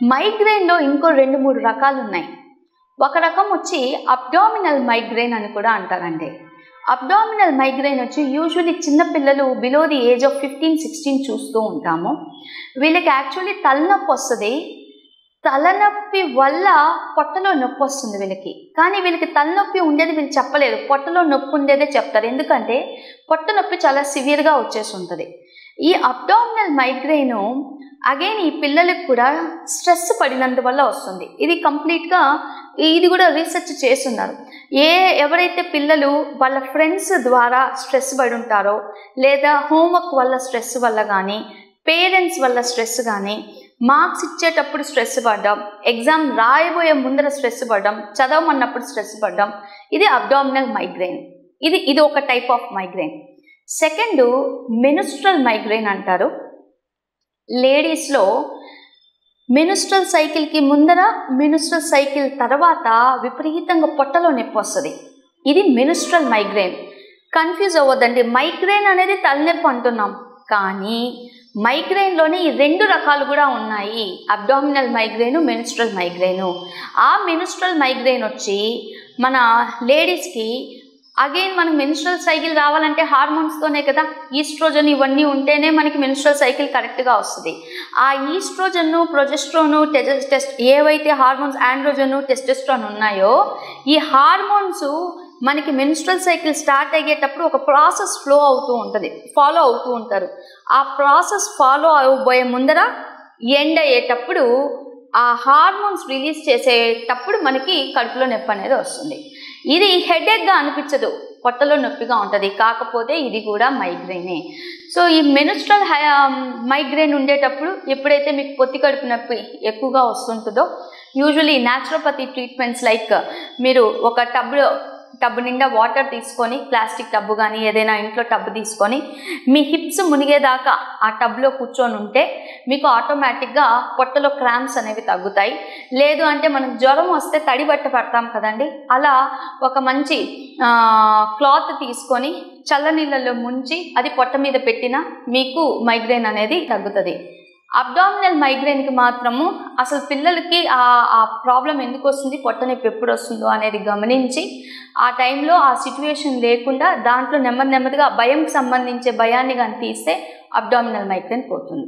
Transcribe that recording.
మైగ్రేన్లో ఇంకో 2-3 రకాలు ఉన్నాయి. ఒక రకం వచ్చి అబ్డామినల్ మైగ్రేన్ అని కూడా అంటారండి. అబ్డామినల్ మైగ్రేన్ వచ్చి యూజువల్లీ చిన్నపిల్లలు బిలో ది ఏజ్ ఆఫ్ 15-16 చూస్తూ ఉంటాము. వీళ్ళకి యాక్చువల్లీ తలనొప్పి వస్తుంది. తలనొప్పి వల్ల పొట్టలో నొప్పి వస్తుంది వీళ్ళకి. కానీ వీళ్ళకి తలనొప్పి ఉండేది వీళ్ళు చెప్పలేరు, పొట్టలో నొప్పి ఉండేదే చెప్తారు. ఎందుకంటే పొట్ట నొప్పి చాలా సివియర్గా వచ్చేసి ఉంటుంది. ఈ అబ్డామినల్ మైగ్రేను అగైన్ ఈ పిల్లలకు కూడా స్ట్రెస్ పడినందువల్ల వస్తుంది. ఇది కంప్లీట్గా ఇది కూడా రీసెర్చ్ చేస్తున్నారు. ఎవరైతే పిల్లలు వాళ్ళ ఫ్రెండ్స్ ద్వారా స్ట్రెస్ పడి ఉంటారో, లేదా హోంవర్క్ వల్ల స్ట్రెస్ వల్ల కానీ, పేరెంట్స్ వల్ల స్ట్రెస్ కానీ, మార్క్స్ ఇచ్చేటప్పుడు స్ట్రెస్ పడ్డం, ఎగ్జామ్ రాయబోయే ముందర స్ట్రెస్ పడ్డం, చదవమన్నప్పుడు స్ట్రెస్ పడ్డం, ఇది అబ్డామినల్ మైగ్రేన్. ఇది ఒక type of migraine. Second menstrual migraine అంటారు. లేడీస్లో మెనుస్ట్రల్ సైకిల్కి ముందర, మెనుస్ట్రల్ సైకిల్ తర్వాత విపరీతంగా పొట్టలో నొప్పి వస్తుంది. ఇది మెనుస్ట్రల్ మైగ్రేన్. కన్ఫ్యూజ్ అవ్వద్దండి, మైగ్రేన్ అనేది తలనొప్పి అంటున్నాం, కానీ మైగ్రేన్లోనే ఈ 2 రకాలు కూడా ఉన్నాయి, అబ్డామినల్ మైగ్రేను, మెనుస్ట్రల్ మైగ్రేను. ఆ మెనుస్ట్రల్ మైగ్రేన్ వచ్చి మన లేడీస్కి అగైన్ మనకు మెన్స్ట్రల్ సైకిల్ రావాలంటే హార్మోన్స్తోనే కదా, ఈస్ట్రోజన్ ఇవన్నీ ఉంటేనే మనకి మెన్స్ట్రల్ సైకిల్ కరెక్ట్గా వస్తుంది. ఆ ఈస్ట్రోజన్ను, ప్రొజెస్ట్రాను, ఏవైతే హార్మోన్స్ ఆండ్రోజను, టెస్టోస్టెరాన్ ఉన్నాయో, ఈ హార్మోన్స్ మనకి మెన్స్ట్రల్ సైకిల్ స్టార్ట్ అయ్యేటప్పుడు ఒక ప్రాసెస్ ఫాలో అవుతూ ఉంటారు. ఆ ప్రాసెస్ ఫాలో అవబోయే ముందర ఎండ్ అయ్యేటప్పుడు ఆ హార్మోన్స్ రిలీజ్ చేసేటప్పుడు మనకి కడుపులో నొప్పి అనేది వస్తుంది. ఇది హెడేక్గా అనిపించదు, పొట్టలో నొప్పిగా ఉంటుంది, కాకపోతే ఇది కూడా మైగ్రేనే. సో ఈ మెనుస్ట్రల్ మైగ్రేన్ ఉండేటప్పుడు ఎప్పుడైతే మీకు పొత్తి కడుపు నొప్పి ఎక్కువగా వస్తుంటుందో, యూజువల్లీ న్యాచురోపతి ట్రీట్మెంట్స్ లైక్ మీరు ఒక టబ్బు నిండా వాటర్ తీసుకొని, ప్లాస్టిక్ టబ్బు కానీ ఏదైనా ఇంట్లో టబ్బు తీసుకొని మీ హిప్స్ మునిగేదాకా ఆ టబ్లో కూర్చొని ఉంటే మీకు ఆటోమేటిక్గా పొట్టలో క్రాంప్స్ అనేవి తగ్గుతాయి. లేదు అంటే మనకు జ్వరం వస్తే తడి బట్ట పడతాం కదండి, అలా ఒక మంచి క్లాత్ తీసుకొని చల్లనీళ్ళలో ముంచి అది పొట్ట మీద పెట్టినా మీకు మైగ్రేన్ అనేది తగ్గుతుంది. అబ్డామినల్ మైగ్రేన్కి మాత్రము అసలు పిల్లలకి ఆ ప్రాబ్లం ఎందుకు వస్తుంది, పొట్ట నొప్పి ఎప్పుడు వస్తుందో అనేది గమనించి ఆ టైంలో ఆ సిచ్యువేషన్ లేకుండా దాంట్లో నెమ్మదిగా భయంకి సంబంధించే భయాన్ని కానీ తీస్తే అబ్డామినల్ మైగ్రేన్ పోతుంది.